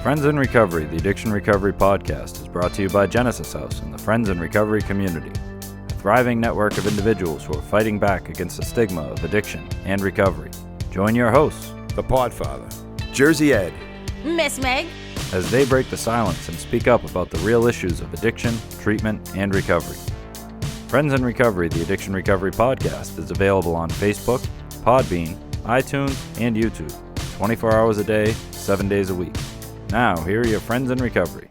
Friends in Recovery, the Addiction Recovery Podcast, is brought to you by Genesis House and the Friends in Recovery community, a thriving network of individuals who are fighting back against the stigma of addiction and recovery. Join your hosts, the Podfather, Jersey Ed, Miss Meg, as they break the silence and speak up about the real issues of addiction, treatment, and recovery. Friends in Recovery, the Addiction Recovery Podcast, is available on Facebook, Podbean, iTunes, and YouTube, 24 hours a day, 7 days a week. Now, here are your Friends in Recovery.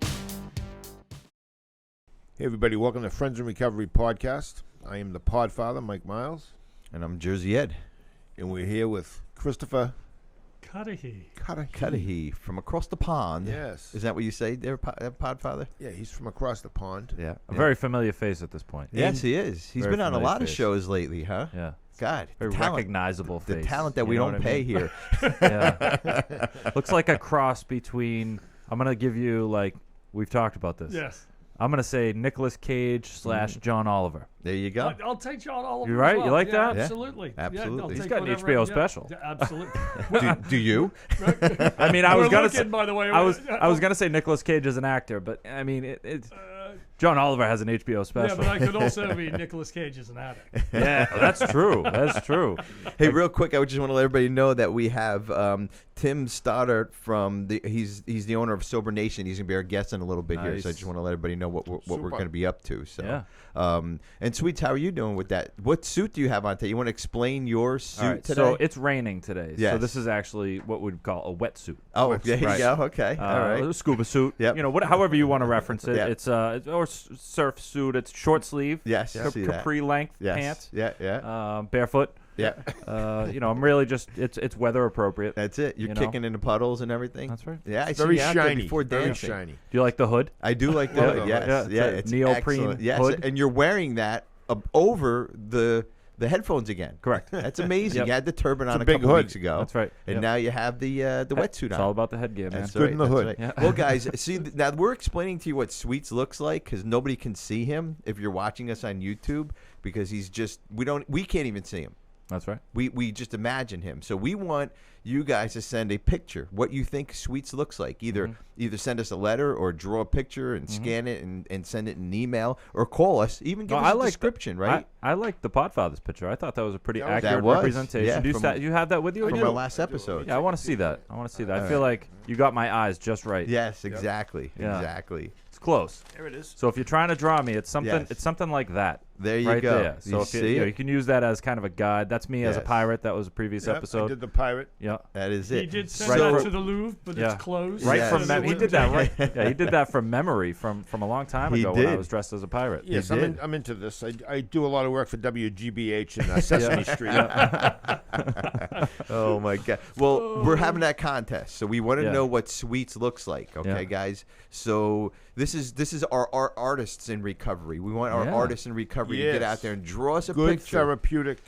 Hey everybody, welcome to Friends in Recovery Podcast. I am the Podfather, Mike Miles. and I'm Jersey Ed. And we're here with Christopher Cudahy from across the pond. Yes. Is that what you say there, Podfather? Yeah, he's from across the pond. Yeah. A very familiar face at this point. Yes, he is. He's Very been on a familiar lot of face. shows lately, huh? Yeah. God. Very the talent, recognizable the face. talent that You we know don't what I pay mean? here. Yeah. Looks like a cross between, I'm going to give you, like, we've talked about this. Yes. I'm going to say Nicolas Cage / John Oliver. There you go. I'll take John Oliver. You right? as well. You like Yeah, that? Yeah. Absolutely. Absolutely. Yeah, I'll He's take got an whatever- HBO yeah, special. yeah, absolutely. Do you? I mean, I was We're going to looking, say, by the way. I was going to say Nicolas Cage as an actor, but I mean, it's John Oliver has an HBO Yeah, special. but I could also be Nicolas Cage as an addict. Yeah, that's true. That's true. Hey, real quick, I just want to let everybody know that we have Tim Stoddart from he's the owner of Sober Nation. He's gonna be our guest in a little bit here, so I Nice. just want to let everybody know what we're gonna be up to. So, Yeah. And Sweets, how are you doing with that? What suit do you have on today? You want to explain your suit All right, today? so it's raining today. So Yes. this is actually what we'd call a wetsuit. oh, there you right. go. Okay, all right. A scuba suit. Yep. You know, however you want to reference it. Yep. It's or surf suit. It's short sleeve. Yes, I see that. Capri length Yes. pants. Yeah. Barefoot. Yeah. You know, I'm really just it's weather appropriate. That's it. You're You know? kicking into puddles and everything. That's right. Yeah, I Very see you out there shiny. before Very dancing. shiny. Do you like the hood? I do like the Love hood. the Yes, hood. yeah, It's a it's neoprene excellent. Yes, hood. and you're wearing that over the headphones again. Correct. That's amazing. Yep. You had the turban It's on a a big couple hood. weeks ago. That's right. And Yep. now you have the wetsuit It's on. all about the headgear, man. That's good in the that's hood. Yeah. Well, guys, see now we're explaining to you what Sweets looks like because nobody can see him if you're watching us on YouTube because he's just we can't even see him. That's right. We just imagine him. So we want you guys to send a picture, what you think Sweets looks like. Either send us a letter or draw a picture and scan it and send it in an email or call us. Even give us a description, right? I like the Podfather's picture. I thought that was a pretty That was- accurate That was, representation. yeah, Do you, from- you have that with you? From do. our last episode. Yeah, I want to see that. I All I feel like you got my eyes just right. Yes, exactly. Yeah. Exactly. It's close. There it is. So if you're trying to draw me, it's something. Yes. It's something like that. There you right go. there. So You if see you it? can use that as kind of a guide. That's me as a Yes. pirate. That was a previous Yep, episode. I did the pirate. Yeah. That is He it. did send Right that for- to the Louvre, but Yeah. it's closed. Right Yes. from So he it did that wouldn't right. Yeah, he did that from memory from a long time He ago when I did. was dressed as a pirate. Yes, You did. I'm into this. I do a lot of work for WGBH in Sesame Street. Oh my God! Well, we're having that contest, so we want to Yeah. know what Sweets looks like. Okay, Yeah. guys. So this is our artists in recovery. We want our Yeah. artists in recovery to get Yes. out there and draw us a Good picture. therapeutic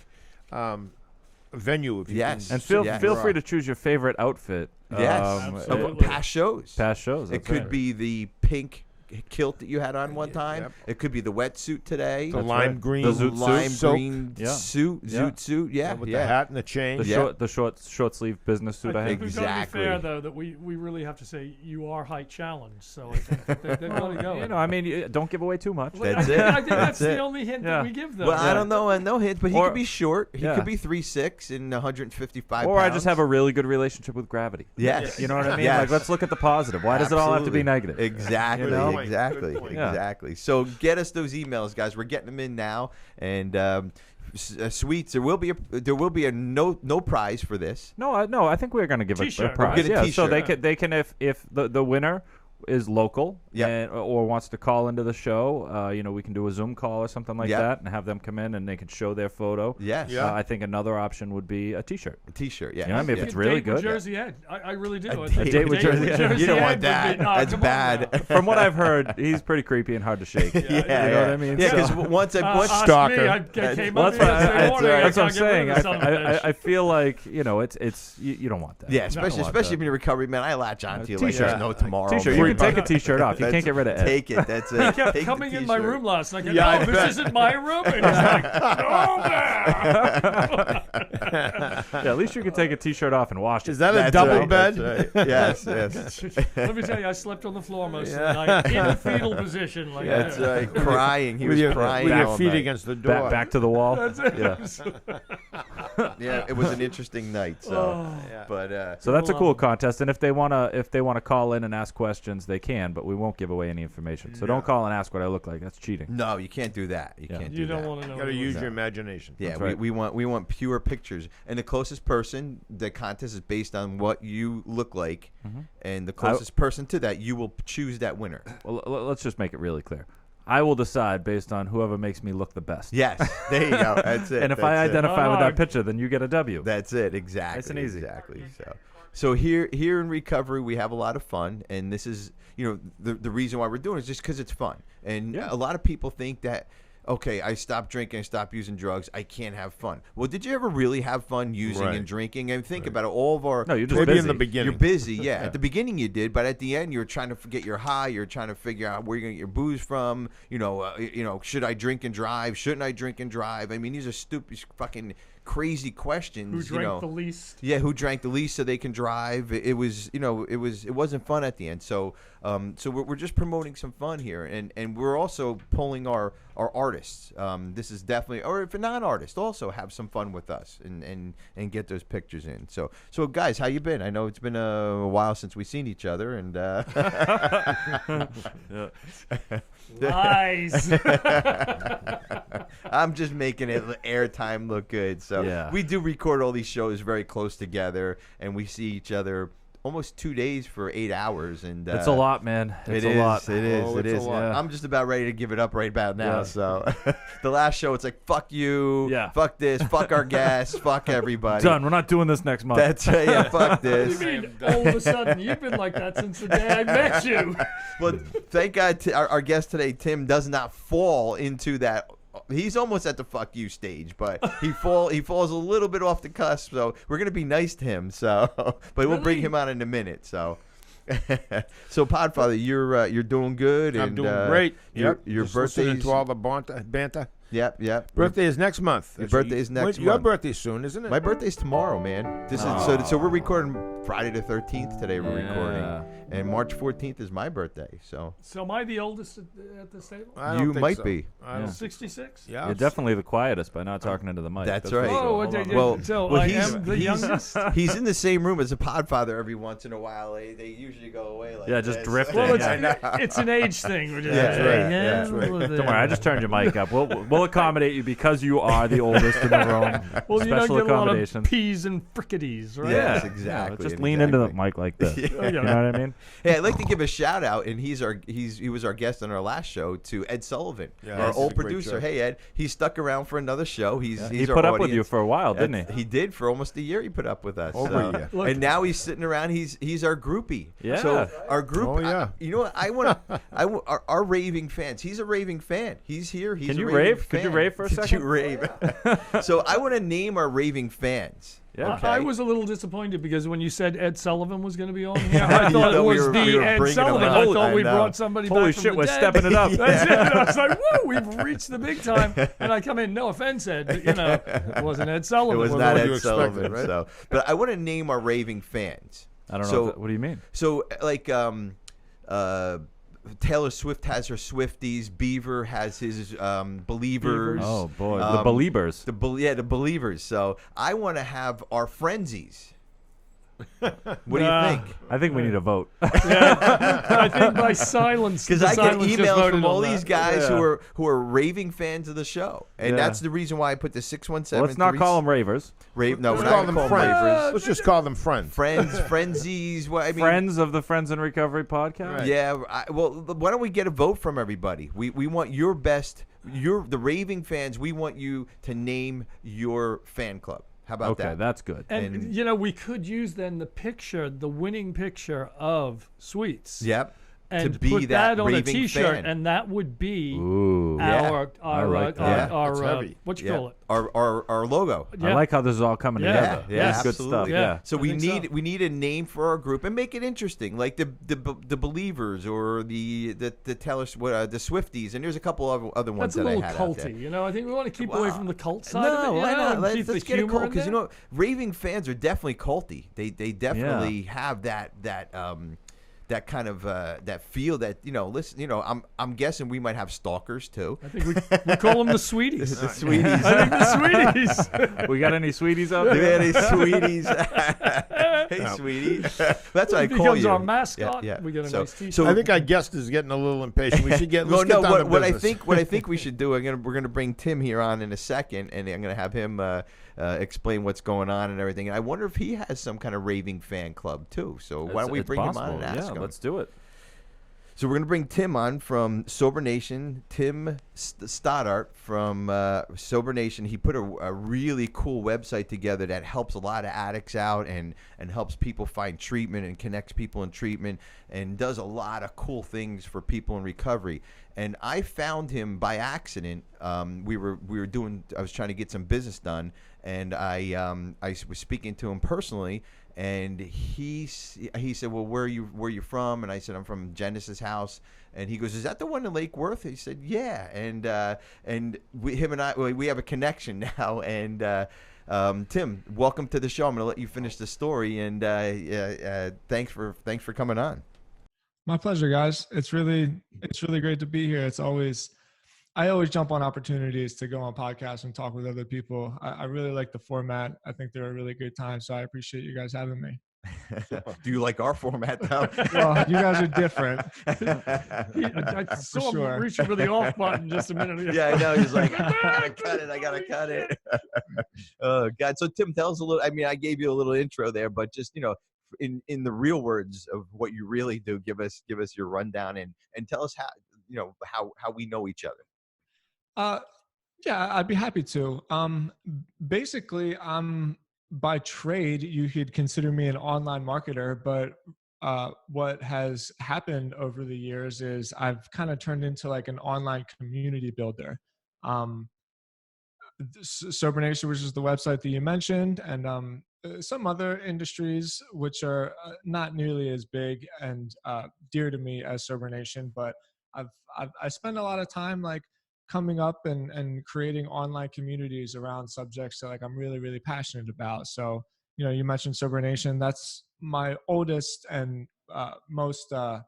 venue. If you Yes. can And feel Yes. feel free to choose your favorite outfit. Yes, Absolutely. of past shows. Past shows. It that's could right. be the pink kilt that you had on one time. Yep. It could be the wetsuit today. The That's lime right. green, The zoot lime suit. green Yeah. suit, Yeah. zoot suit. Yeah, with yeah. the hat and the chain. Yeah. The short sleeve business suit I, I have. think we've got to be Exactly. fair, though, that we really have to say you are height challenged. So I think that they've got to go. You know, I mean, don't give away too much. That's it. I think that's That's it. the only hint Yeah. that we give them. Well, I don't know, no hints, but he Or- could be short. He yeah. could be 3'6" and 155 Or I pounds. just have a really good relationship with gravity. Yes. You know what I mean? Yes. Like, let's look at the positive. Why does it all have to be Absolutely. negative? Exactly. You know? Good point. Exactly. Good point. Yeah. Exactly. So get us those emails, guys. We're getting them in now, and Sweets. There will be a no prize for this. No, I think we're going to give a T-shirt. prize. Get a Yeah, so T-shirt. they can if the winner is local Yep. or wants to call into the show, we can do a Zoom call or something like Yep. that and have them come in and they can show their photo. Yes. Yeah. I think another option would be a T-shirt. A T-shirt. Yeah. You know what I mean? If Yeah. it's really Date with good. Jersey Ed. I really do. I A think date with Jersey Ed. You don't Ed want would be- that. no, That's come on bad. now. From what I've heard, he's pretty creepy and hard to shake. Yeah. You know what I mean? Yeah, So- because once Ask Stalker. me, I came Well, up that's here what, yesterday morning. I that's what I'm can't get rid saying. of the son of a bitch. I feel like it's you don't want that. Yeah, You don't especially want if that. you're in recovery, man. I latch on to you like T-shirt. there's no tomorrow. T-shirt. man. can take a T-shirt off. You can't get rid of Ed. Take it. That's it. He kept Take the coming in my t-shirt. room last night. Yeah, I No, this isn't my room. And he's like, Yeah, at least you can take a T-shirt off and wash it. Is that a That's double right, bed? that's right. Yes, yes. Let me tell you, I slept on the floor most of the night in a fetal position. Like That's that. right. Crying. He With was your, crying with your all feet night. against the door. Back to the wall. That's it. Yeah. Yeah, it was an interesting night. So, Yeah. but So that's a Love cool it. contest, and if they wanna call in and ask questions, they can, but we won't give away any information. So don't call and ask what I look like. That's cheating. no, you can't do that. You Yeah. can't do You that. don't want to know. You got to what it use was. your imagination. Yeah, That's right. we want pure pictures, and the closest person. The contest is based on what you look like, and the closest person to that, you will choose that winner. Well, let's just make it really clear. I will decide based on whoever makes me look the best. Yes, there you go. That's it. And if that's I it. identify with Oh, that picture, then you get a W. That's it. Exactly. Nice and easy. Exactly. So here in recovery, we have a lot of fun, and this is the reason why we're doing it is just because it's fun. And Yeah. a lot of people think that, okay, I stopped drinking, I stopped using drugs, I can't have fun. Well, did you ever really have fun using Right. and drinking? And think about it. All of our No, you're just Maybe busy. in the beginning. You're busy, yeah. At the beginning you did, but at the end you're trying to forget your high. You're trying to figure out where you're gonna get your booze from. Should I drink and drive? Shouldn't I drink and drive? I mean, these are stupid, fucking crazy questions. Who drank the least? Yeah, who drank the least so they can drive? It wasn't fun at the end. So we're just promoting some fun here, and we're also pulling our artists. This is definitely, or if you're not an artist, also have some fun with us and get those pictures in. So guys, how you been? I know it's been a while since we've seen each other, and Lies. I'm just making it airtime look good. So Yeah. we do record all these shows very close together, and we see each other almost 2 days for 8 hours, and It's a lot, man. It's a lot. It is. Oh, It it's a is. lot. Yeah. I'm just about ready to give it up right about now. Yeah. So the last show, it's like fuck you, Yeah. fuck this, fuck our guests, fuck everybody. Done. We're not doing this next month. That's right. Yeah, fuck You this. mean all of a sudden you've been like that since the day I met you? Well, thank God our guest today, Tim, does not fall into that. He's almost at the fuck you stage, but he falls a little bit off the cusp. So we're gonna be nice to him. So, but we'll bring Really? him on in a minute. So, Podfather, you're doing good. I'm and, doing great. Your Just listening birthday's to all the banter. Yep. Birthday is next month. Your birthday is next Your month. birthday's soon, isn't it? My birthday's tomorrow, man. This is so we're recording Friday the 13th today. We're Yeah. recording, and March 14th is my birthday. So So am I the oldest at this table? I don't you think might so. be. I don't- 66? Yeah. You're definitely the quietest by not talking into the mic. That's for right. sure. Oh, Hold what on, they hold did. on. Well, So well, I he's- am the he's- youngest? He's in the same room as a Podfather every once in a while. They usually go away like Yeah, just this. drifting. Well, Yeah. it's an age thing. We're just, That's right, that's right. Don't worry, I just turned your mic up. We'll accommodate you because you are the oldest in the room. Well, you don't Special get a lot of accommodations. peas and frickadees, right? Yes, Yeah, exactly. just lean into the exactly. mic like this. Yeah. You know what I mean? Hey, I'd like to give a shout out, and he was our guest on our last show, to Ed Sullivan, Yeah, our this is old a great producer. show. Hey Ed, he stuck around for another show. He's He our put up with audience. you for a while, didn't he? He did for almost a year. He put up with us. Over a year. Look- and now he's sitting around. He's our groupie. Yeah. So our group. Oh, yeah. you know what? I want our raving fans. He's a raving fan. He's here. He's Can a you raving rave? Could you fan. rave for a Could second? you rave? So I want to name our raving fans. Yeah. Okay. I was a little disappointed because when you said Ed Sullivan was going to be on here, I You thought it thought we was were- the we were Ed bringing him Sullivan. up. I thought I we know. brought somebody Holy back from shit, the we're dead. stepping it up. That's it. And I was like, woo, we've reached the big time. And I come in, no offense, Ed, but, it wasn't Ed It Sullivan. was Well, not what you Ed expected, Sullivan. right? So, but I want to name our raving fans. I don't know. So- What do you mean? So like Taylor Swift has her Swifties. Beaver has his Believers. Oh boy, the Um, Believers. The Believers. So I want to have our Frenzies. What do you think? I think we need a vote. I think by silence. Because the I get silence just emails voted from on all that. these guys Yeah. who are raving fans of the show, and Yeah. that's the reason why I put the 617. Let's not call them ravers. rave. No, Let's we're call not them gonna call friends. them ravers. Let's just call them friends. Friends, Frenzies. What I mean, Friends of the Friends in Recovery podcast. Right. Yeah, well, why don't we get a vote from everybody? We want your best, the raving fans. We want you to name your fan club. How about Okay, that? that's good. And, we could use then the winning picture of Sweets. Yep. and be put that that on a raving T-shirt, fan. and that would be Ooh. our I like that. That's heavy. what you Yeah. call it? Our logo. Yeah. I like how this is all coming Yeah. together. Yeah, This is good absolutely. stuff. Yeah. So I we think need so. we need a name for our group and make it interesting, like the believers or the tellers, the Swifties, and there's a couple of other ones That's a that I little had out there. culty, you know. I think we want to keep away from the cult side No, of it. why You know, not? and keep Let's the get it humor cool in because there. raving fans are definitely culty. They definitely have that kind of that feel that listen, I'm guessing we might have stalkers too. I think we call them the sweeties. The sweeties. I think the sweeties. We got any sweeties out Do we there? have any sweeties? Hey, sweetie. That's what I It call becomes you. our mascot. Yeah, yeah. We get a So- nice T-shirt. so- I think our guest is getting a little impatient. We should get. Well, Let's get no. down to What I business. think we should do. We're gonna bring Tim here on in a second, and I'm gonna have him explain what's going on and everything. And I wonder if he has some kind of raving fan club too. So why don't we It's bring possible. him on and ask Yeah, him? let's do it. So we're going to bring Tim on from Sober Nation. Tim Stoddart from Sober Nation. He put a really cool website together that helps a lot of addicts out and helps people find treatment and connects people in treatment and does a lot of cool things for people in recovery. And I found him by accident. We were doing. I was trying to get some business done, and I was speaking to him personally. And he said, "Well, where are you from?" And I said, "I'm from Genesis House." And he goes, "Is that the one in Lake Worth?" He said, "Yeah." And him and I, we have a connection now. And Tim, welcome to the show. I'm going to let you finish the story. And thanks for coming on. My pleasure, guys. It's really great to be here. I always jump on opportunities to go on podcasts and talk with other people. I really like the format. I think they're a really good time. So I appreciate you guys having me. Do you like our format, though? Well, you guys are different. I saw sure. him reaching for the off button just a minute ago. Yeah, I know. He's like, I gotta cut it. Oh God. So Tim, tell us a little. I mean, I gave you a little intro there, but just in the real words of what you really do, give us your rundown and tell us how we know each other. Yeah, I'd be happy to. Basically, by trade, you could consider me an online marketer, but what has happened over the years is I've kind of turned into like an online community builder. Sober Nation, which is the website that you mentioned, and some other industries which are not nearly as big and dear to me as Sober Nation, but I spend a lot of time like coming up and creating online communities around subjects that like I'm really, really passionate about. So, you mentioned Sober Nation. That's my oldest and most, the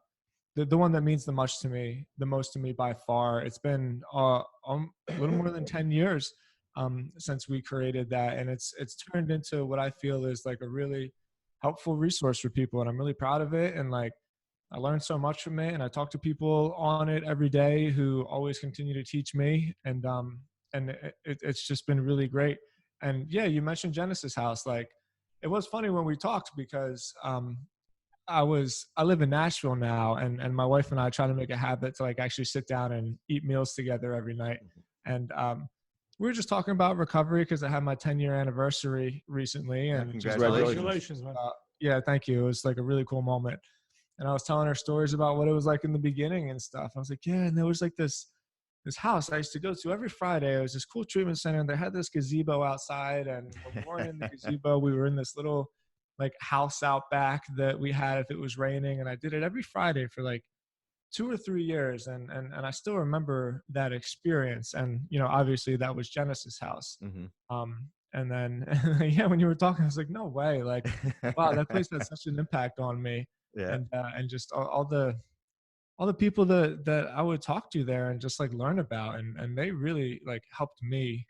one that means the most to me by far. It's been a little more than 10 years since we created that. And it's turned into what I feel is like a really helpful resource for people. And I'm really proud of it. And like, I learned so much from it, and I talk to people on it every day who always continue to teach me, and it's just been really great. And yeah, you mentioned Genesis House. Like, it was funny when we talked because I live in Nashville now, and my wife and I try to make a habit to like actually sit down and eat meals together every night. And we were just talking about recovery because I had my 10-year anniversary recently, and Congratulations, man. yeah, thank you. It was like a really cool moment. And I was telling her stories about what it was like in the beginning and stuff. I was like, yeah, and there was like this house I used to go to every Friday. It was this cool treatment center, and they had this gazebo outside. And when we weren't in the gazebo, we were in this little like house out back that we had if it was raining. And I did it every Friday for like 2 or 3 years. And I still remember that experience. And, obviously that was Genesis House. Mm-hmm. And then, yeah, when you were talking, I was like, no way. Like, wow, that place had such an impact on me. Yeah. And just all the people that I would talk to there and just like learn about, and they really like helped me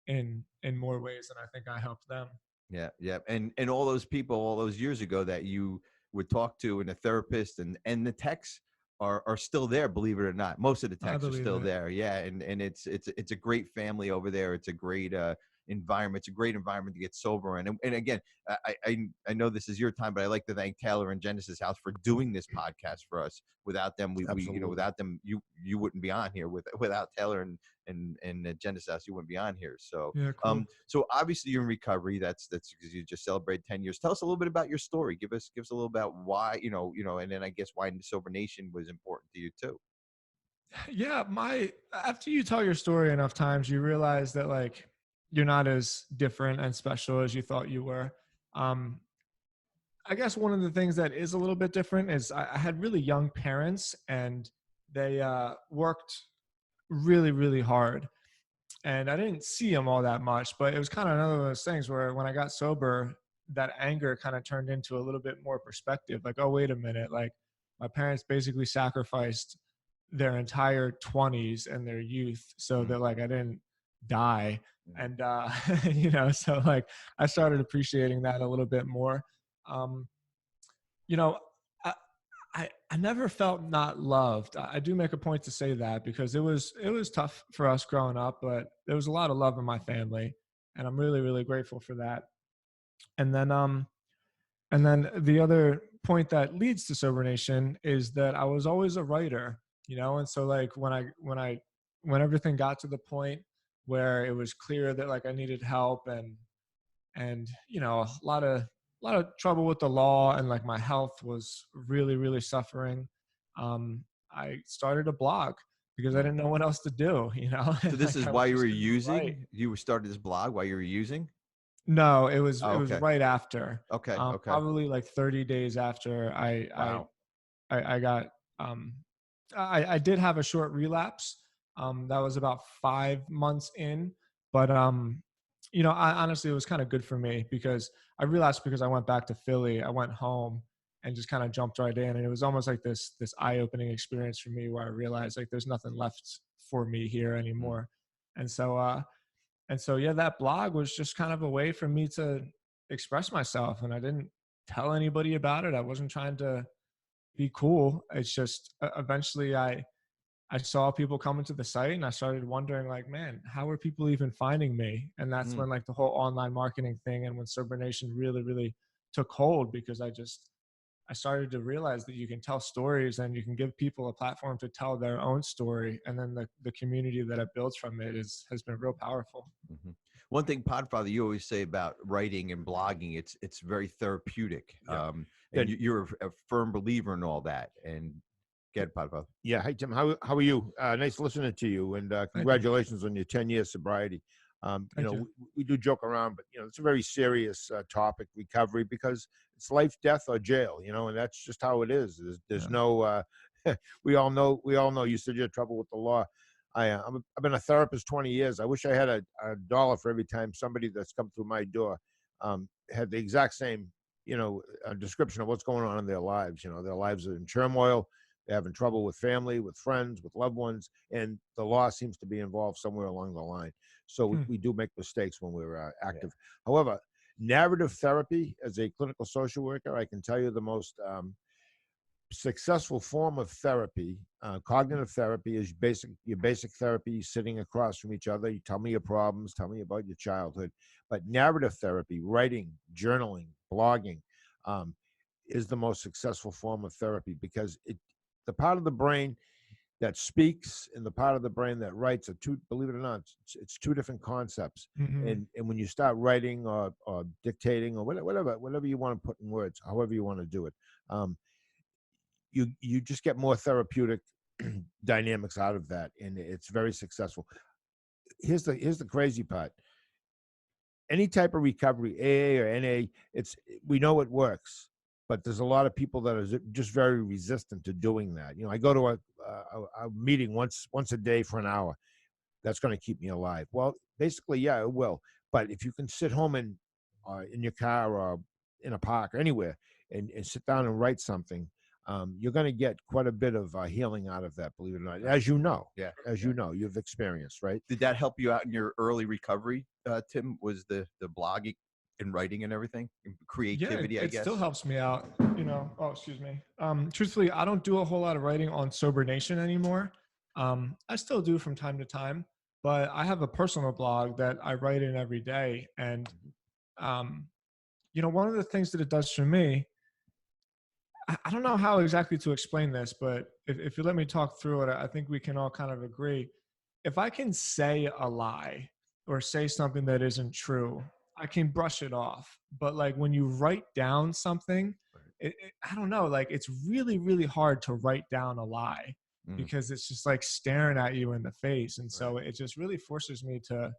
in more ways than I think I helped them. Yeah, yeah, and all those people all those years ago that you would talk to, and the therapist and the techs are still there, believe it or not. Most of the techs are still there. Yeah, and it's a great family over there. It's a great environment. It's a great environment to get sober in. And again, I know this is your time, but I like to thank Taylor and Genesis House for doing this podcast for us. Without them, without them, you wouldn't be on here. Without Taylor and Genesis House, you wouldn't be on here. So, Yeah, cool. so obviously you're in recovery. That's because you just celebrated 10 years. Tell us a little bit about your story. Give us a little about why, and then I guess why Sober Nation was important to you too. Yeah, after you tell your story enough times, you realize that like you're not as different and special as you thought you were. I guess one of the things that is a little bit different is I had really young parents, and they worked really, really hard. And I didn't see them all that much, but it was kind of one of those things where when I got sober, that anger kind of turned into a little bit more perspective. Like, oh, wait a minute. Like, my parents basically sacrificed their entire 20s and their youth so that like I didn't die. And, so like I started appreciating that a little bit more. You know, I never felt not loved. I do make a point to say that because it was tough for us growing up, but there was a lot of love in my family, and I'm really, really grateful for that. And then the other point that leads to Sober Nation is that I was always a writer, and so like when everything got to the point where it was clear that like I needed help and a lot of trouble with the law, and like my health was really, really suffering. I started a blog because I didn't know what else to do, So this Like, is I why was you were just gonna write. using, you started this blog while you were using? No, it was Oh, it was okay. right after. Okay. Probably like 30 days after Wow. I got I did have a short relapse. That was about 5 months in, but I honestly, it was kind of good for me because I realized because I went back to Philly, I went home and just kind of jumped right in, and it was almost like this eye-opening experience for me where I realized like there's nothing left for me here anymore. And so yeah, that blog was just kind of a way for me to express myself, and I didn't tell anybody about it. I wasn't trying to be cool. It's just eventually I saw people coming to the site, and I started wondering like, man, how are people even finding me? And that's when like the whole online marketing thing and when Sober Nation really, really took hold, because I started to realize that you can tell stories and you can give people a platform to tell their own story. And then the community that it builds from it has been real powerful. Mm-hmm. One thing, Podfather, you always say about writing and blogging, it's very therapeutic. Yeah. And you're a firm believer in all that. And get Podfather. Yeah. Hi, Tim. How are you? Nice listening to you, and congratulations on your 10-year sobriety. We do joke around, but it's a very serious topic, recovery, because it's life, death, or jail. And that's just how it is. There's no. We all know. You said you had trouble with the law. I've been a therapist 20 years. I wish I had a dollar for every time somebody that's come through my door had the exact same description of what's going on in their lives. Their lives are in turmoil. They're having trouble with family, with friends, with loved ones, and the law seems to be involved somewhere along the line. So we do make mistakes when we're active. However, narrative therapy, as a clinical social worker, I can tell you the most successful form of therapy, cognitive therapy, is your basic therapy, sitting across from each other. You tell me your problems, tell me about your childhood. But narrative therapy, writing, journaling, blogging, is the most successful form of therapy, because the part of the brain that speaks and the part of the brain that writes are two, believe it or not, it's two different concepts. Mm-hmm. And when you start writing or dictating or whatever you want to put in words, however you want to do it, you just get more therapeutic dynamics out of that, and it's very successful. Here's the crazy part. Any type of recovery, AA or NA, we know it works, but there's a lot of people that are just very resistant to doing that. I go to a meeting once a day for an hour. That's going to keep me alive. Well, basically, yeah, it will. But if you can sit home in your car or in a park or anywhere and sit down and write something, you're going to get quite a bit of healing out of that, believe it or not. As you know, you've experienced, right? Did that help you out in your early recovery, Tim? Was the blogging and writing and everything, and creativity? Yeah, I guess it still helps me out. Oh, excuse me. Truthfully, I don't do a whole lot of writing on Sober Nation anymore. I still do from time to time, but I have a personal blog that I write in every day. And, one of the things that it does for me, I don't know how exactly to explain this, but if you let me talk through it, I think we can all kind of agree. If I can say a lie or say something that isn't true, I can brush it off. But like when you write down something, I don't know, like it's really, really hard to write down a lie because it's just like staring at you in the face. And so it just really forces me to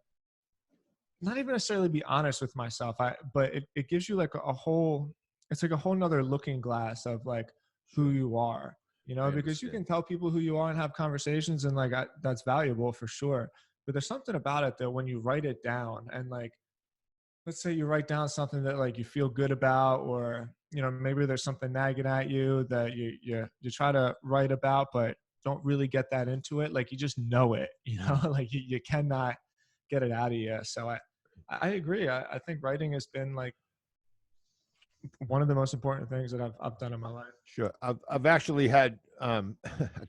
not even necessarily be honest with myself. But it gives you like a whole, it's like a whole nother looking glass of like who you are, because you can tell people who you are and have conversations, and like that's valuable for sure. But there's something about it that when you write it down, and like, let's say you write down something that like you feel good about, or, maybe there's something nagging at you that you try to write about, but don't really get that into it. Like you just know it, like you cannot get it out of you. So I agree. I think writing has been like one of the most important things that I've done in my life. Sure. I've actually had a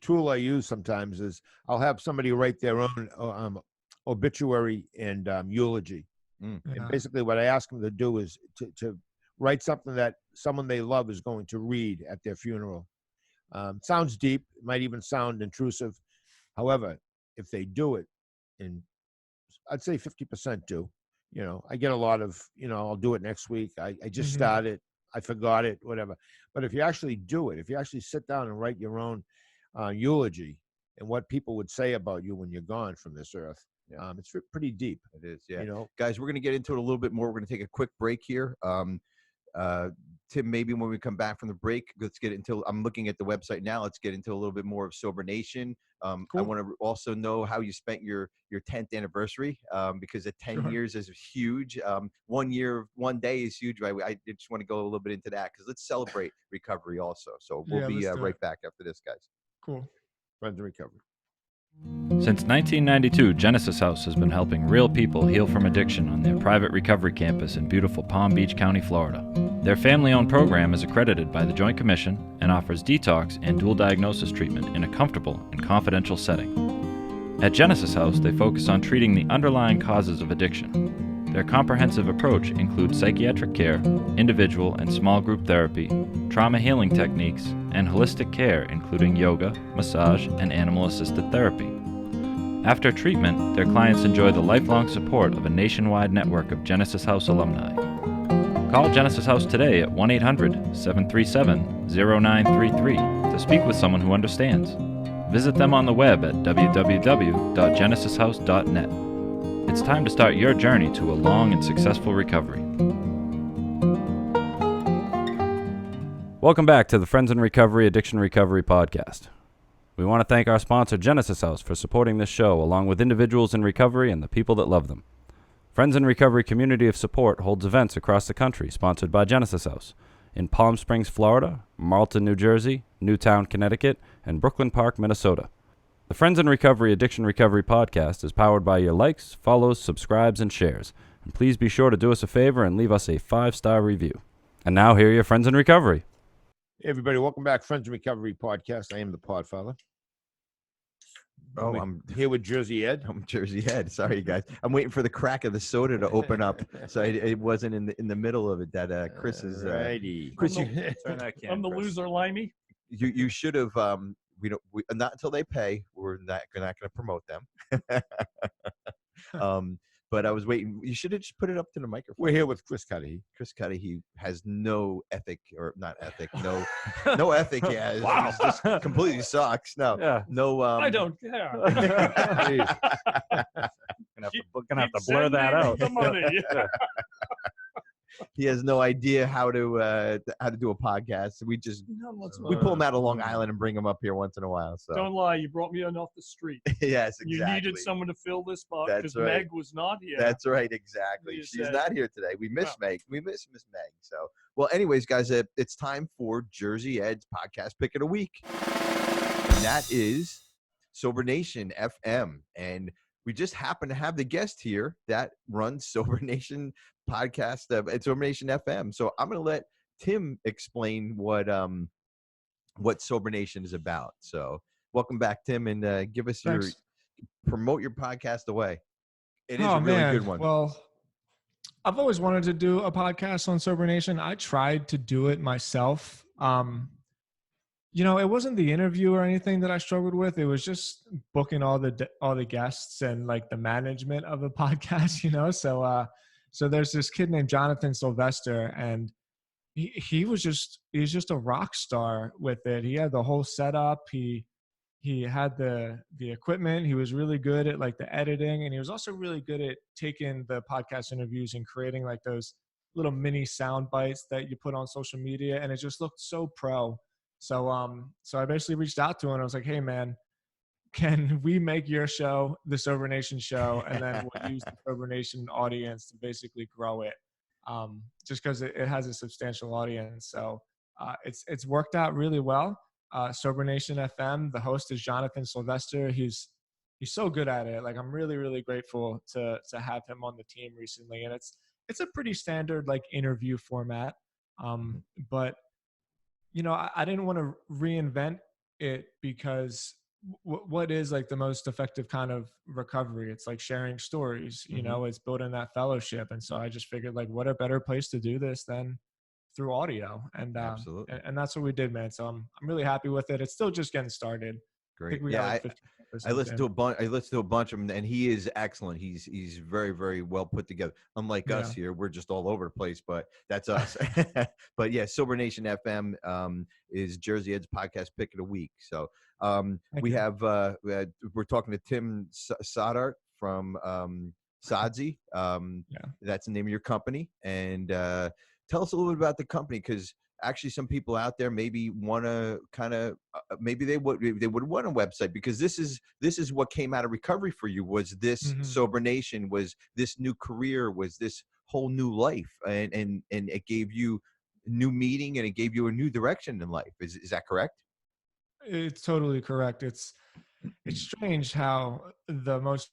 tool I use sometimes is I'll have somebody write their own obituary and eulogy. And basically what I ask them to do is to write something that someone they love is going to read at their funeral. Sounds deep. It might even sound intrusive. However, if they do it, and I'd say 50% do, I get a lot of, I'll do it next week. I just started. I forgot it, whatever. But if you actually do it, if you actually sit down and write your own eulogy and what people would say about you when you're gone from this earth, it's pretty deep. It is, yeah. Guys, we're going to get into it a little bit more. We're going to take a quick break here. Tim, maybe when we come back from the break, let's get into, I'm looking at the website now, let's get into a little bit more of Sober Nation. Cool. I want to also know how you spent your 10th anniversary, because 10 years is huge. 1 year, 1 day is huge. Right? I just want to go a little bit into that because let's celebrate recovery also. So we'll be right back after this, guys. Cool. Friends in Recovery. Since 1992, Genesis House has been helping real people heal from addiction on their private recovery campus in beautiful Palm Beach County, Florida. Their family-owned program is accredited by the Joint Commission and offers detox and dual diagnosis treatment in a comfortable and confidential setting. At Genesis House, they focus on treating the underlying causes of addiction. Their comprehensive approach includes psychiatric care, individual and small group therapy, trauma healing techniques, and holistic care including yoga, massage, and animal-assisted therapy. After treatment, their clients enjoy the lifelong support of a nationwide network of Genesis House alumni. Call Genesis House today at 1-800-737-0933 to speak with someone who understands. Visit them on the web at www.genesishouse.net. It's time to start your journey to a long and successful recovery. Welcome back to the Friends in Recovery Addiction Recovery Podcast. We want to thank our sponsor, Genesis House, for supporting this show, along with individuals in recovery and the people that love them. Friends in Recovery Community of Support holds events across the country sponsored by Genesis House in Palm Springs, Florida, Marlton, New Jersey, Newtown, Connecticut, and Brooklyn Park, Minnesota. The Friends in Recovery Addiction Recovery Podcast is powered by your likes, follows, subscribes, and shares. And please be sure to do us a favor and leave us a 5-star review. And now, here are your Friends in Recovery. Hey, everybody. Welcome back. Friends in Recovery Podcast. I am the Podfather. I'm here with Jersey Ed. I'm Jersey Ed. Sorry, guys. I'm waiting for the crack of the soda to open up, so it wasn't in the middle of it. That Chris is. Chris, I'm the loser, Limey. You should have. Not until they pay. We're not going to promote them. But I was waiting. You should have just put it up to the microphone. We're here with Chris Cuddy. Chris Cuddy, he has no ethic, or not ethic, no ethic. Yeah, Wow. It just completely sucks. No, Yeah. no. I don't care. Gonna have to blur that out. The money. He has no idea how to do a podcast. We pull him out of Long Island and bring him up here once in a while. So Don't lie, you brought me in off the street. Yes, exactly. You needed someone to fill this spot because right. Meg was not here. That's right, exactly. She's not here today. We miss Meg. We miss Miss Meg. So, well, anyways, guys, it's time for Jersey Ed's podcast pick of the week, and that is Sober Nation FM. And we just happen to have the guest here that runs Sober Nation podcast at Sober Nation FM. So I'm going to let Tim explain what Sober Nation is about. So welcome back, Tim, and give us promote your podcast away. It is Oh a really man, good one. well, I've always wanted to do a podcast on Sober Nation. I tried to do it myself. It wasn't the interview or anything that I struggled with. It was just booking all the guests and like the management of the podcast. So there's this kid named Jonathan Sylvester, and he's just a rock star with it. He had the whole setup. He had the equipment. He was really good at like the editing, and he was also really good at taking the podcast interviews and creating like those little mini sound bites that you put on social media, and it just looked so pro. So I basically reached out to him and I was like, hey man, can we make your show the Sober Nation show, and then we'll use the Sober Nation audience to basically grow it, just because it has a substantial audience. So it's worked out really well. Sober Nation FM. The host is Jonathan Sylvester. He's so good at it. Like, I'm really, really grateful to have him on the team recently. And it's a pretty standard like interview format. But I didn't want to reinvent it, because what is like the most effective kind of recovery? It's like sharing stories, it's building that fellowship. And so I just figured, like, what a better place to do this than through audio. And Absolutely. and that's what we did, man. So I'm really happy with it. It's still just getting started. Great. I listened to a bunch. I listened to a bunch of them, and he is excellent. He's very, very well put together. Unlike us here, we're just all over the place, but that's us. But yeah, Sober Nation FM is Jersey Ed's podcast pick of the week. So we're talking to Tim Stoddart from Sodsy. That's the name of your company, and tell us a little bit about the company, because actually some people out there maybe want to kind of maybe they would want a website, because this is what came out of recovery for you, was this Sober Nation, was this new career, was this whole new life, and it gave you new meaning, and it gave you a new direction in life. Is that correct? It's totally correct. It's strange how the most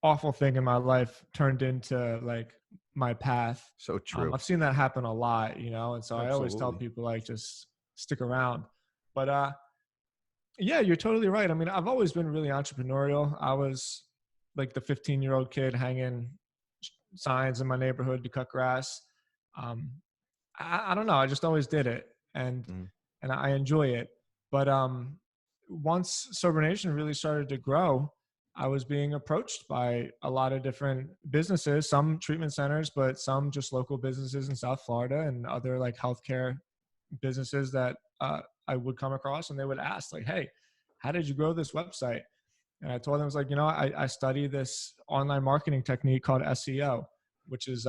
awful thing in my life turned into like my path. So true. I've seen that happen a lot, and so Absolutely. I always tell people, like, just stick around. But yeah, you're totally right. I mean, I've always been really entrepreneurial. I was like the 15-year-old kid hanging signs in my neighborhood to cut grass. I don't know. I just always did it, and I enjoy it. But once Sober Nation really started to grow, I was being approached by a lot of different businesses, some treatment centers, but some just local businesses in South Florida, and other like healthcare businesses that I would come across, and they would ask, like, hey, how did you grow this website? And I told them, I was like, I study this online marketing technique called SEO, which is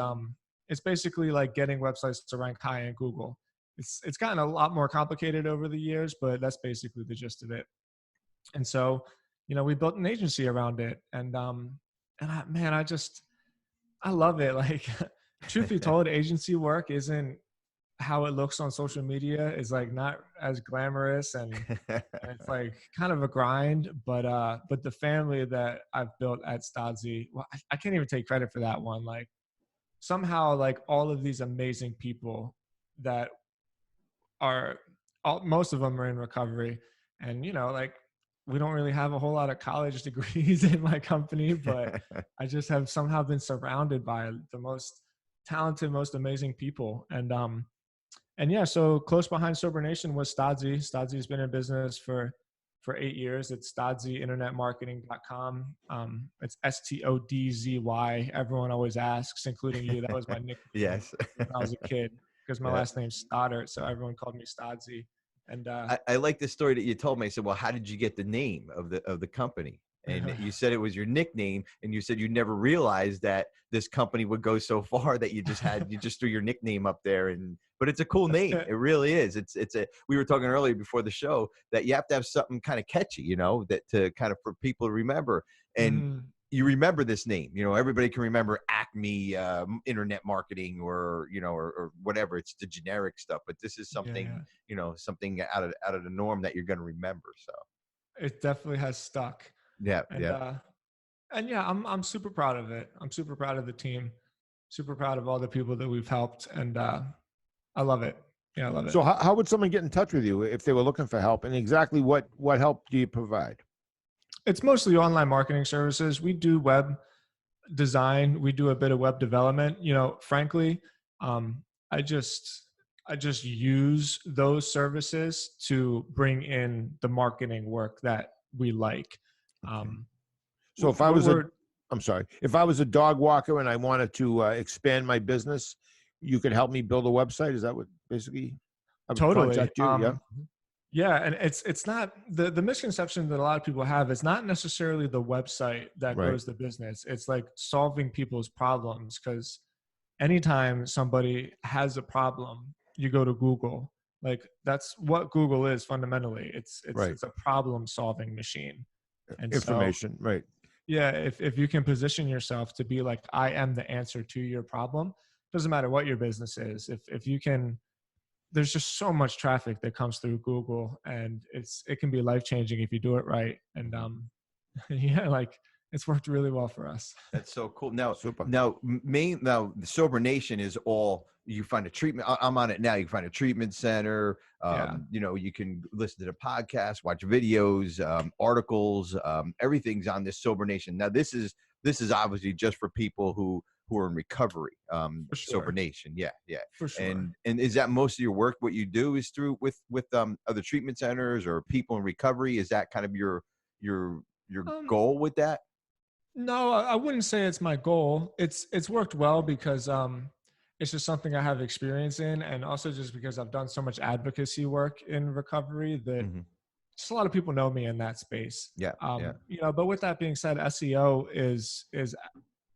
it's basically like getting websites to rank high in Google. It's gotten a lot more complicated over the years, but that's basically the gist of it. And so, we built an agency around it, and I love it. Like, truth be told, agency work isn't how it looks on social media. Is like not as glamorous, and it's like kind of a grind. But the family that I've built at Stodsy, well, I can't even take credit for that one. Like, somehow, like, all of these amazing people that most of them are in recovery, and like, we don't really have a whole lot of college degrees in my company, but I just have somehow been surrounded by the most talented, most amazing people. And yeah, so close behind Sober Nation was Stodsy. Stodsy's been in business for 8 years. It's stodzyinternetmarketing.com. It's STODZY. Everyone always asks, including you. That was my nickname. Yes. When I was a kid, because my last name's Stoddart, so everyone called me Stodsy. And I like the story that you told me. I said, well, how did you get the name of the company? And you said it was your nickname, and you said you never realized that this company would go so far that you just threw your nickname up there. But it's a cool name. It really is. We were talking earlier before the show that you have to have something kind of catchy, that to kind of for people to remember. And you remember this name, everybody can remember Acme internet marketing, or whatever. It's the generic stuff, but this is something, something out of the norm that you're going to remember. So it definitely has stuck. Yeah. And yeah, I'm super proud of it. I'm super proud of the team, super proud of all the people that we've helped. And I love it. Yeah, I love it. So how would someone get in touch with you if they were looking for help, and exactly what help do you provide? it's mostly online marketing services. We do web design. We do a bit of web development. Frankly, um, I just use those services to bring in the marketing work that we like. So if I was I'm sorry, if I was a dog walker and I wanted to expand my business, you could help me build a website. Is that what basically I would totally, contact you? Yeah. yeah, and it's not the misconception that a lot of people have. It's not necessarily the website that Right. grows the business. It's like solving people's problems, because anytime somebody has a problem, you go to Google. Like, that's what Google is fundamentally. It's Right. it's a problem solving machine. And Information, right. yeah, if you can position yourself to be like, I am the answer to your problem, doesn't matter what your business is. If you can, there's just so much traffic that comes through Google, and it can be life changing if you do it right. And yeah, like, it's worked really well for us. That's so cool. Now, Super. now the Sober Nation is all, you find a treatment. I'm on it now. You can find a treatment center. Yeah. You can listen to the podcast, watch videos, articles. Everything's on this Sober Nation. Now, this is obviously just for people who are in recovery. For sure. Sober Nation. Yeah. For sure. And is that most of your work? What you do is through with other treatment centers or people in recovery? Is that kind of your goal with that? No, I wouldn't say it's my goal. It's worked well because it's just something I have experience in, and also just because I've done so much advocacy work in recovery that just a lot of people know me in that space. Yeah. But with that being said, SEO is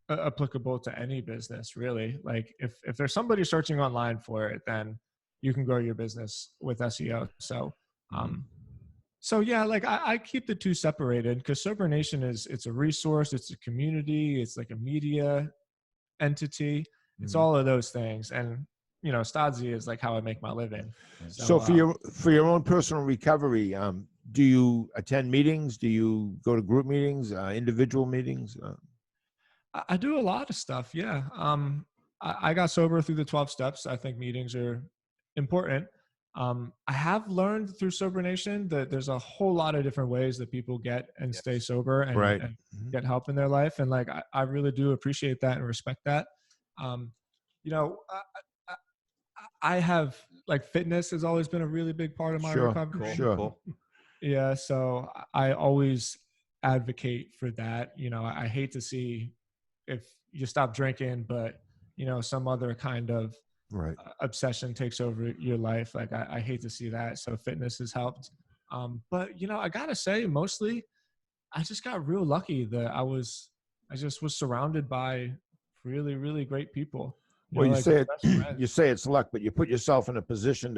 applicable to any business, really. Like, if there's somebody searching online for it, then you can grow your business with SEO. So yeah, like, I keep the two separated, because Sober Nation it's a resource, it's a community, it's like a media entity. It's all of those things. And Stodzy is like how I make my living. So for your own personal recovery, do you attend meetings? Do you go to group meetings, individual meetings? I do a lot of stuff. Yeah. I got sober through the 12 steps. I think meetings are important. I have learned through Sober Nation that there's a whole lot of different ways that people get and stay sober and get help in their life. And like, I really do appreciate that and respect that. I have, like, fitness has always been a really big part of my recovery. Cool. Yeah. So I always advocate for that. I hate to see if you stop drinking, but some other kind of obsession takes over your life. Like, I hate to see that. So fitness has helped. But I gotta say, mostly I just got real lucky that I just was surrounded by really, really great people. You say it's luck, but you put yourself in a position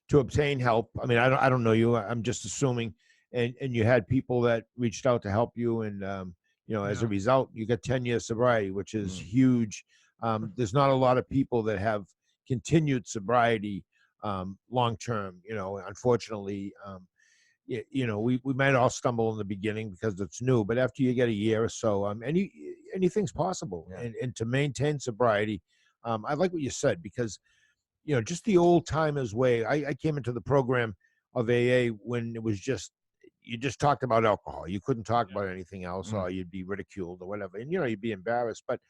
to obtain help. I mean, I don't know you. I'm just assuming, and you had people that reached out to help you, and as a result, you got 10 years sobriety, which is huge. There's not a lot of people that have continued sobriety long term. Unfortunately, we might all stumble in the beginning because it's new, but after you get a year or so, anything's possible. And to maintain sobriety, I like what you said, because just the old timers way. I came into the program of AA when it was you just talked about alcohol. You couldn't talk about anything else, or you'd be ridiculed or whatever, and you'd be embarrassed. But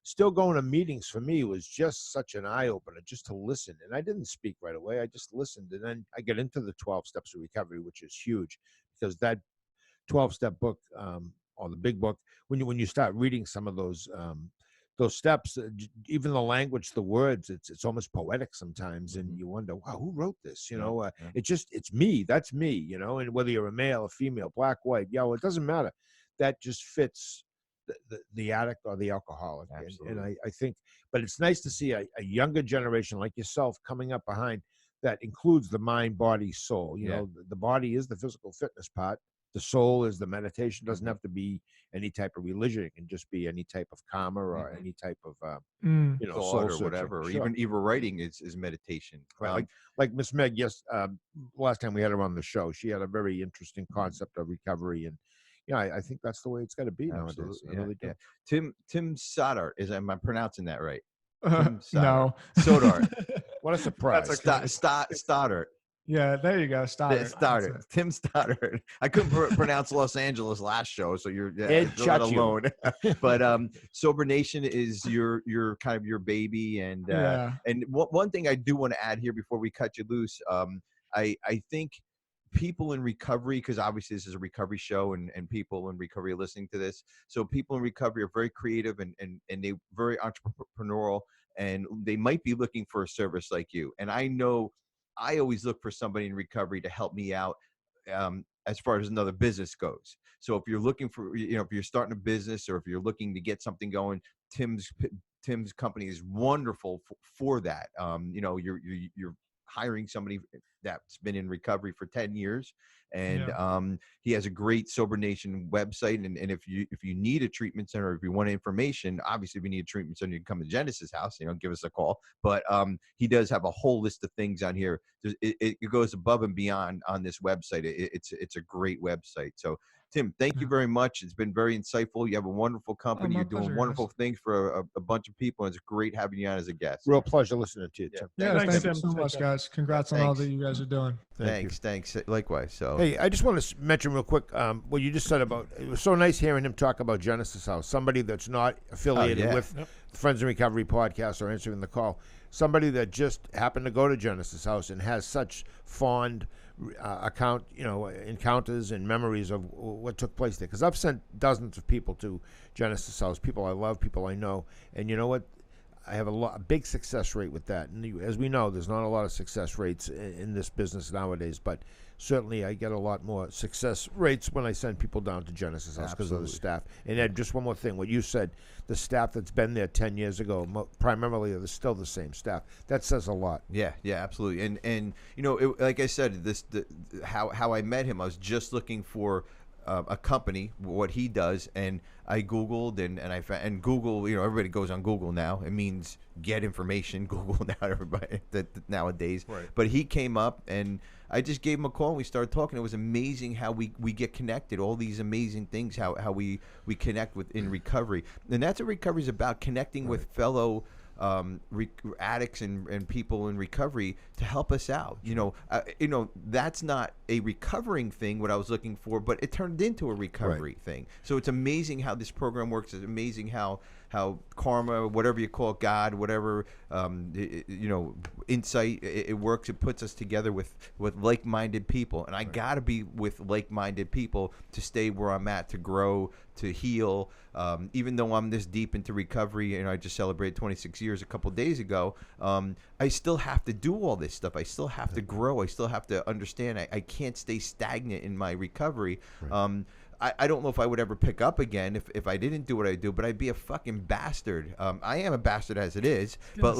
still, going to meetings for me was just such an eye opener, just to listen. And I didn't speak right away. I just listened, and then I get into the 12 steps of recovery, which is huge, because that 12-step book, or the big book, when you start reading some of those steps, even the language, the words, it's almost poetic sometimes, and you wonder, wow, who wrote this? It's me. That's me. And whether you're a male, a female, black, white, yellow, it doesn't matter. That just fits the addict or the alcoholic. And I think, but it's nice to see a younger generation like yourself coming up behind that includes the mind, body, soul. The body is the physical fitness part. The soul is the meditation. Doesn't have to be any type of religion. It can just be any type of karma or any type of thought or whatever. Or even writing is meditation. Like Miss Meg. Yes, last time we had her on the show, she had a very interesting concept of recovery, and I think that's the way it's got to be nowadays. I really do. Tim Stoddart, am I pronouncing that right? No. Stoddart. What a surprise! Stoddart. Yeah, there you go. Stoddart. Stoddart. Tim Stoddart. I couldn't pronounce Los Angeles last show, so you're Ed not Chachu. alone. But Sober Nation is your kind of your baby, and Yeah. and one thing I do want to add here before we cut you loose, I think people in recovery, because obviously this is a recovery show, and people in recovery are listening to this. So people in recovery are very creative and they very entrepreneurial, and they might be looking for a service like you. And I know I always look for somebody in recovery to help me out as far as another business goes. So if you're looking for, if you're starting a business or if you're looking to get something going, Tim's company is wonderful for that. You're hiring somebody that's been in recovery for 10 years, and he has a great Sober Nation website. And if you need a treatment center, if you want information, obviously we need a treatment center, you can come to Genesis House, give us a call. But he does have a whole list of things on here. It goes above and beyond on this website. It's a great website. So Tim, thank you very much. It's been very insightful. You have a wonderful company. You're doing wonderful things for a bunch of people, and it's great having you on as a guest. Real pleasure listening to you, Tim. Yeah, thank you so much, guys. Congrats on all that you guys are doing. Thanks. Likewise. So, hey, I just want to mention real quick what you just said about. It was so nice hearing him talk about Genesis House. Somebody that's not affiliated with Friends in Recovery podcast or answering the call. Somebody that just happened to go to Genesis House and has such fond encounters and memories of what took place there. Because I've sent dozens of people to Genesis House, people I love, people I know, and you know what? I have a big success rate with that. And as we know, there's not a lot of success rates in this business nowadays, but certainly I get a lot more success rates when I send people down to Genesis House because of the staff. And Ed, just one more thing. What you said, the staff that's been there 10 years ago, primarily are still the same staff. That says a lot. Yeah, absolutely. And like I said, how I met him, I was just looking for a company, what he does, and I Googled and I found, and Google, everybody goes on Google now. It means get information. Google now, everybody nowadays. Right. But he came up and I just gave him a call and we started talking. It was amazing how we get connected, all these amazing things, how we connect in recovery. And that's what recovery is about, connecting with fellow addicts and people in recovery to help us out. That's not a recovering thing, what I was looking for, but it turned into a recovery thing. So it's amazing how this program works. It's amazing how karma, whatever you call it, God, whatever, insight, it works. It puts us together with like-minded people. And I got to be with like-minded people to stay where I'm at, to grow, to heal. Even though I'm this deep into recovery, and I just celebrated 26 years a couple days ago, I still have to do all this stuff. I still have to grow. I still have to understand. I can't stay stagnant in my recovery. Right. I don't know if I would ever pick up again if I didn't do what I do, but I'd be a fucking bastard. I am a bastard as it is, but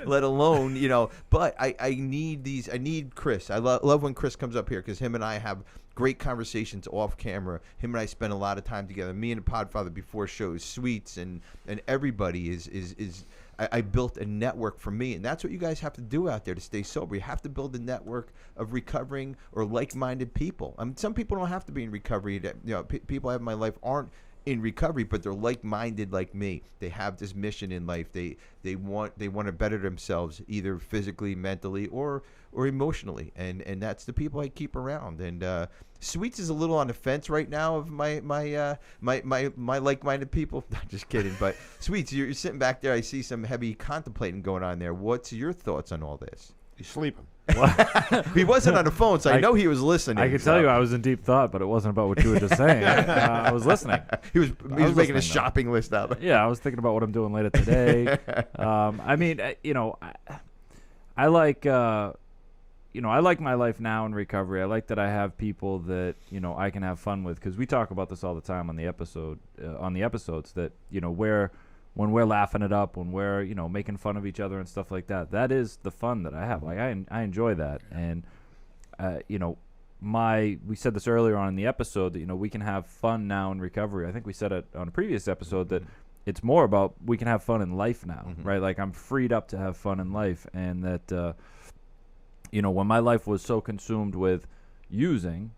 let alone, but I need Chris. I love when Chris comes up here because him and I have great conversations off camera. Him and I spend a lot of time together. Me and Podfather before shows, Sweets, and everybody is I built a network for me, and that's what you guys have to do out there to stay sober. You have to build a network of recovering or like-minded people. I mean, some people don't have to be in recovery. People I have in my life aren't in recovery, but they're like-minded like me. They have this mission in life. They want to better themselves, either physically, mentally, or emotionally, and that's the people I keep around. And Sweets is a little on the fence right now of my like-minded people. Just kidding, but Sweets, you're sitting back there. I see some heavy contemplating going on there. What's your thoughts on all this? He's sleeping. He wasn't on the phone, so I know he was listening. I could tell you I was in deep thought, but it wasn't about what you were just saying. I was listening. He was making a shopping list out. Yeah, I was thinking about what I'm doing later today. I mean, I like I like my life now in recovery. I like that I have people that I can have fun with, because we talk about this all the time on the episodes that when we're laughing it up, when we're making fun of each other and stuff like that, that is the fun that I have. Like I enjoy that. And we said this earlier on in the episode that we can have fun now in recovery. I think we said it on a previous episode that it's more about we can have fun in life now, right? Like I'm freed up to have fun in life, and that when my life was so consumed with using,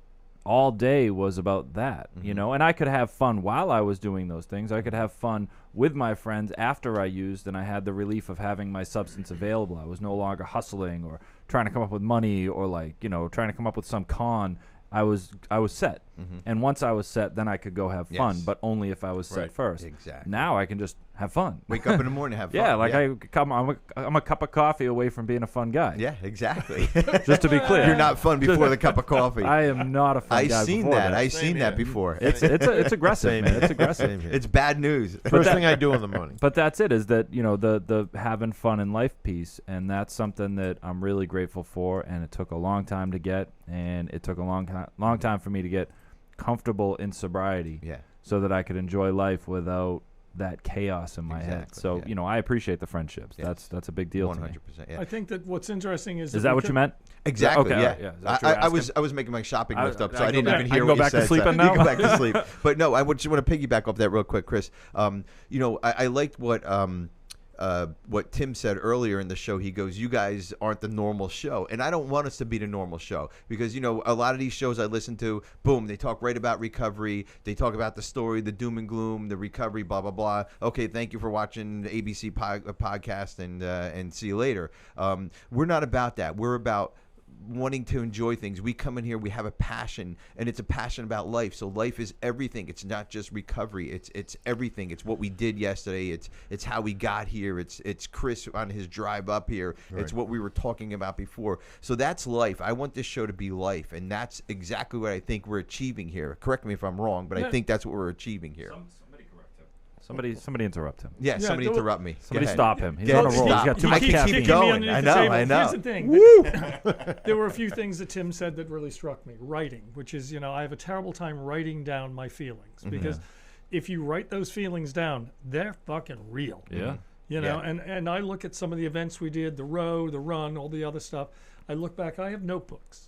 all day was about that, you know, and I could have fun while I was doing those things. I could have fun with my friends after I used, and I had the relief of having my substance available. I was no longer hustling or trying to come up with money or, like, you know, trying to come up with some con. I was set, and once I was set, then I could go have fun, but only if I was set first. Exactly. Now I can just have fun. Wake up in the morning and have fun. Yeah, like I'm a cup of coffee away from being a fun guy. Yeah, exactly. Just to be clear, You're not fun before the cup of coffee. I am not a fun guy. I've seen before that. I've seen that before. It's aggressive, man. It's aggressive. It's bad news. First thing I do in the morning. But that's it. Is that, you know, the having fun in life piece, and that's something that I'm really grateful for. And it took a long time to get, and it took a long time for me to get comfortable in sobriety. Yeah. So that I could enjoy life without that chaos in my head. So, you know, I appreciate the friendships. Yes. That's a big deal 100%, to me. I think that what's interesting is that what you meant? Exactly. Okay, yeah. Is that what you were I was making my shopping list up, so I I didn't even hear go what you back said. to sleeping so now? You go back to sleep. But no, I just want to piggyback off that real quick, Chris. You know, I liked what Tim said earlier in the show. He goes, you guys aren't the normal show. And I don't want us to be the normal show because, you know, a lot of these shows I listen to, boom, they talk right about recovery. They talk about the story, the doom and gloom, the recovery, blah, blah, blah. Okay, thank you for watching the ABC podcast and see you later. We're not about that. We're about wanting to enjoy things. We come in here, we have a passion, and it's a passion about life. So life is everything. It's not just recovery. It's everything. It's what we did yesterday. It's how we got here. It's Chris on his drive up here. Right. It's what we were talking about before. So that's life. I want this show to be life, and that's exactly what I think we're achieving here. Correct me if I'm wrong, but I think that's what we're achieving here. Somebody interrupt him. Yeah, somebody interrupt me. Somebody stop him. He's on a roll. He's got too much caffeine. Keep going. I know. Here's the thing. There were a few things that Tim said that really struck me. Writing, which is, you know, I have a terrible time writing down my feelings because if you write those feelings down, they're fucking real. Yeah. You know, and I look at some of the events we did, the row, the run, all the other stuff. I look back, I have notebooks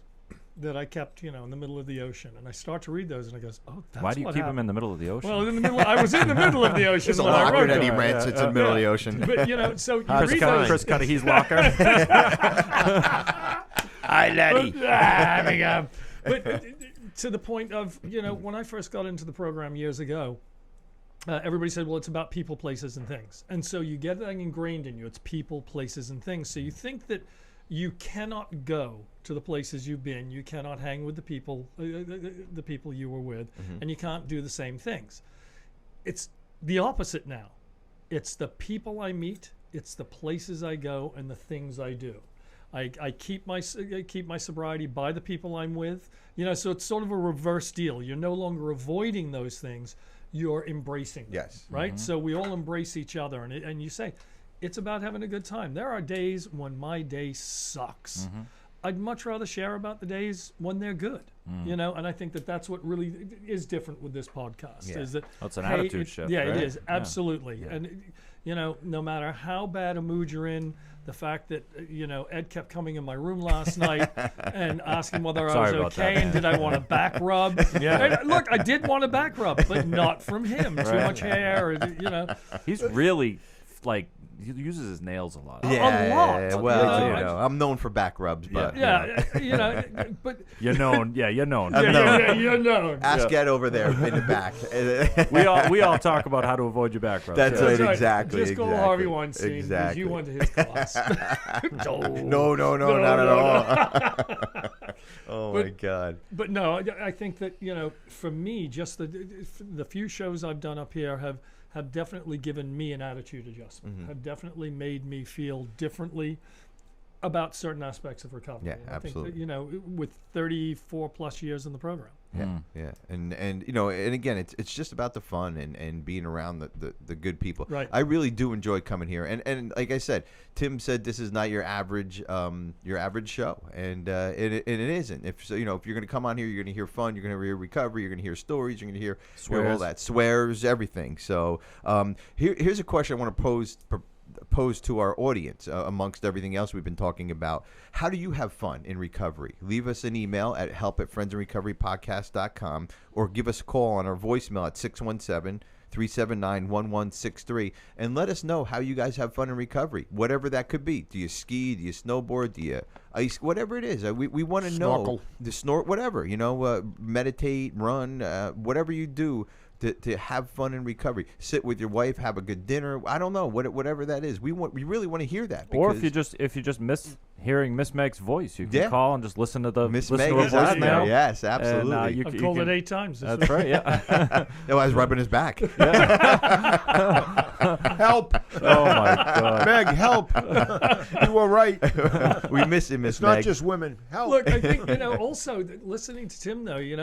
that I kept, you know, in the middle of the ocean, and I start to read those, and I goes, "Oh, that's why do you what keep happened." them in the middle of the ocean? Well, in the middle, I was in the middle of the ocean It's a when I locker wrote that he them. rents. It's in the middle of the ocean. But you know, so you read those. Chris Cudahy's locker. Hi, laddie. But to the point of, you know, when I first got into the program years ago, everybody said, well, it's about people, places, and things. And so you get that ingrained in you. It's people, places, and things. So you think that you cannot go to the places you've been. You cannot hang with the people you were with, and you can't do the same things. It's the opposite now. It's the people I meet, it's the places I go, and the things I do. I keep my sobriety by the people I'm with. You know, so it's sort of a reverse deal. You're no longer avoiding those things. You're embracing them. Yes. Right? So we all embrace each other. And you say, it's about having a good time. There are days when my day sucks. I'd much rather share about the days when they're good. You know, and I think that that's what really is different with this podcast. Is that it's an attitude shift. Yeah, right? it is. Absolutely. Yeah. And, you know, no matter how bad a mood you're in, the fact that, you know, Ed kept coming in my room last night and asking whether I was okay and did I want a back rub. And look, I did want a back rub, but not from him. Too much hair, you know. He's really, like, he uses his nails a lot. A lot. Well, you know, I'm known for back rubs, but you know, but you're known. Yeah, you're known. You're known. Ask Ed over there in the back. we all talk about how to avoid your back rubs. That's right, exactly. Just go Harvey Weinstein because you went to his class. No, not at all. Oh my God. But no, I think that, you know, for me, just the few shows I've done up here have definitely given me an attitude adjustment, have definitely made me feel differently about certain aspects of recovery. Yeah, and absolutely. I think that, you know, with 34 plus years in the program. Yeah. And you know, and again, it's just about the fun and being around the good people. Right. I really do enjoy coming here. And like I said, Tim said this is not your average show, and it isn't. If you're going to come on here, you're going to hear fun, you're going to hear recovery, you're going to hear stories, you're going to hear all that swears, everything. So here's a question I want to pose to our audience amongst everything else we've been talking about. How do you have fun in recovery? Leave us an email at help@friendsandrecoverypodcast.com or give us a call on our voicemail at 379-1163, and let us know how you guys have fun in recovery, whatever that could be. Do you ski? Do you snowboard? Do you ice? Whatever it is. We want to know. Whatever. Meditate, run, whatever you do. To have fun in recovery, sit with your wife, have a good dinner. I don't know, whatever that is. We really want to hear that. Or if you just miss hearing Miss Meg's voice, you can call and just listen to the Miss Meg is voicemail. there. Yes, absolutely. And, I've called it 8 times. That's right. Yeah. I was rubbing his back. Help! Oh my God, Meg, help! You were right. We miss you, Miss It's Meg. not just women. Help! Look, I think also listening to Tim though, you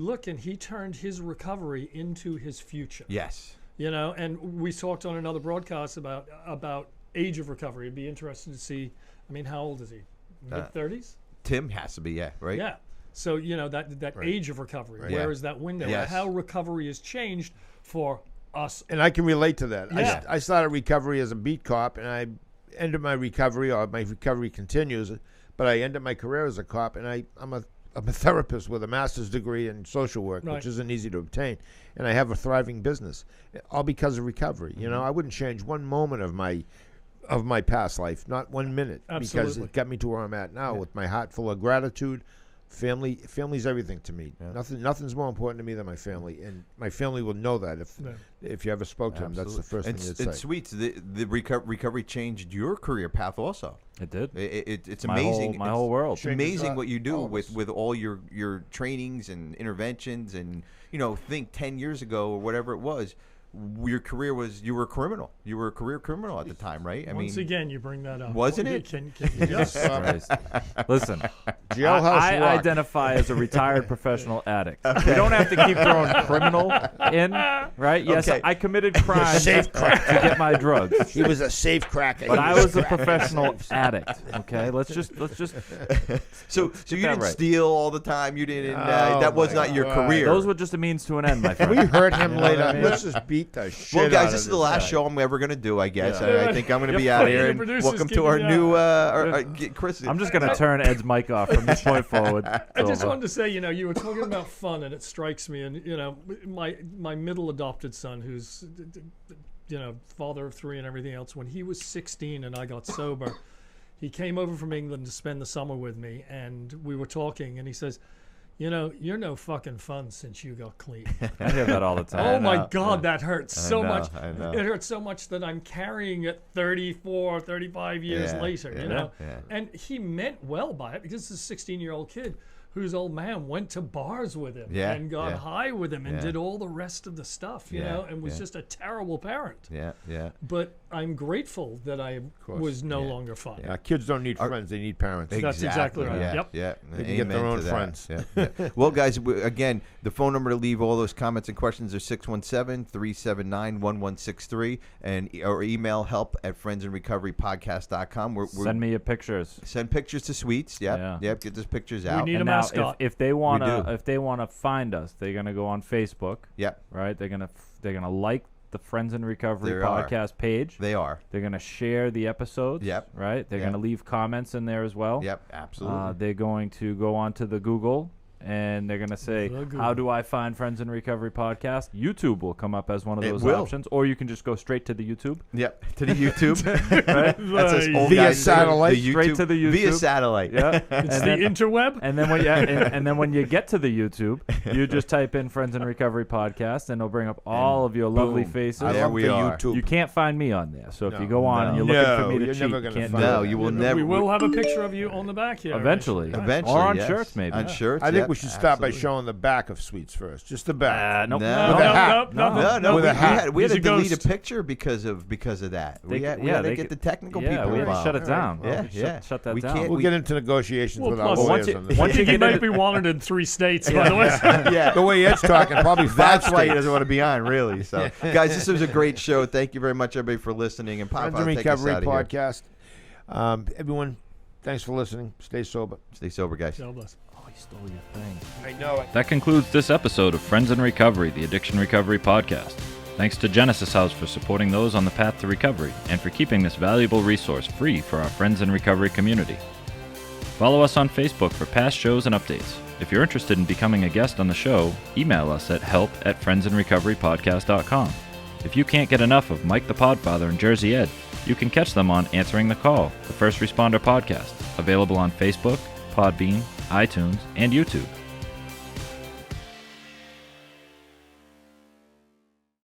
look and he turned his recovery into his future. Yes. And we talked on another broadcast about age of recovery. It'd be interesting to see. I mean, how old is he? Mid-30s? Tim has to be, right? Yeah. So that Right. age of recovery. Right. Where Yeah. is that window? Yes. How recovery has changed for us. And I can relate to that. Yeah. I started recovery as a beat cop, and I ended my recovery, or my recovery continues, but I ended my career as a cop, and I'm a therapist with a master's degree in social work, Right. which isn't easy to obtain, and I have a thriving business, all because of recovery. Mm-hmm. I wouldn't change one moment of my past life, not 1 minute, because Absolutely. it got me to where I'm at now with my heart full of gratitude. Family's everything to me. Yeah. Nothing's more important to me than my family, and my family will know that if you ever spoke to them. That's the first thing you'd say. And Sweets, the recovery changed your career path also. it did. It's My amazing. my whole world. It's amazing Changes what you do all of us. with all your trainings and interventions, and think 10 years ago or whatever it was, your career was, you were a criminal. You were a career criminal at the time, right? Once again, you bring that up. Wasn't it? Yes. Christ. Listen, Jailhouse I Rock. identify as a retired professional addict. You don't have to keep throwing criminal in, right? Yes, Okay. I committed crimes to Safe cracker. get my drugs, He was a safe cracker. but He I was a professional addict. Okay, let's just So you that didn't right. steal all the time. You didn't. Oh That was my not your God. career. those were just a means to an end, my friend. We hurt him You know what later. I mean? Let's just beat the shit Well, out guys, of this is the last guy. show I'm ever going to do, I guess. Yeah. I think I'm going to be You're out of funny. here. The And producers welcome to keep our me new Chris. I'm just gonna turn Ed's mic off from this point forward. I just wanted to say, you were talking about fun, and it strikes me, and my middle adopted son, who's father of 3 and everything else, when he was 16 and I got sober, he came over from England to spend the summer with me, and we were talking, and he says, you're no fucking fun since you got clean. I hear that all the time. Oh my God, that hurts so know, much. I know. It hurts so much that I'm carrying it 34, 35 years Yeah, later, yeah, yeah. And he meant well by it, because this is a 16-year-old kid whose old man went to bars with him and got high with him and Yeah. did all the rest of the stuff, and was just a terrible parent. Yeah. But I'm grateful that I was no longer fun. Yeah, kids don't need friends; they need parents. That's exactly right. Yeah, Yep. yeah. They can get their Amen own to that. friends. Yeah. Well, guys, again, the phone number to leave all those comments and questions are 617-379-1163, or email help@friendsandrecoverypodcast.com. Send me your pictures. Send pictures to Sweets. Yep. Get those pictures out. need a And now, mascot. if they do. wanna find us, they're gonna go on Facebook. Yep. Right. They're gonna like the Friends in Recovery They are. podcast page. They are. They're gonna share the episodes. Yep. Right. They're Yep. gonna leave comments in there as well. Yep. Absolutely. They're going to go onto the Google. And they're going to say, The Google. how do I find Friends in Recovery podcast? YouTube will come up as one of It those will. options. Or you can just go straight to the YouTube. Yep. To the YouTube. Right? That's us old Via guys. satellite. The Straight to the Via YouTube. satellite. Yeah. It's the interweb. And then when you get to the YouTube, you just type in Friends in Recovery podcast, and it'll bring up all of your lovely boom. faces. I There love we the are. YouTube. You can't find me on there. So if No. you go on and you're No. looking for me to You're cheat, never you gonna can't find do No, it. you will never. We will have a picture of you on the back here. Eventually. Eventually. Or on yes. shirts, maybe. On shirts. I think yep, we should start by absolutely. showing the back of Sweets first, just the back. Nope. No. With a hat. No, With we a hat. had we had He's to a delete a ghost. picture because of that. We had yeah, to they get could- the technical Yeah, people we had to involved. shut it down. Yeah. Shut that We down. can't- We'll get into negotiations Well, with our plus, lawyers once on you- this. once you He get might into, be wanted in 3 states, by the way. Yeah. The way Ed's talking, probably 5 That's why he states. doesn't want to be on, really. So, guys, this was a great show. Thank you very much, everybody, for listening. And Friends Podfather, in take us Recovery out of here. podcast. Everyone, thanks for listening. Stay sober. Stay sober, guys. God bless. Oh, he stole your thing. I know it. That concludes this episode of Friends in Recovery, the Addiction Recovery Podcast. Thanks to Genesis House for supporting those on the path to recovery and for keeping this valuable resource free for our Friends in Recovery community. Follow us on Facebook for past shows and updates. If you're interested in becoming a guest on the show, email us at help@friendsinrecoverypodcast.com. If you can't get enough of Mike the Podfather and Jersey Ed, you can catch them on Answering the Call, the First Responder podcast, available on Facebook, Podbean, iTunes, and YouTube.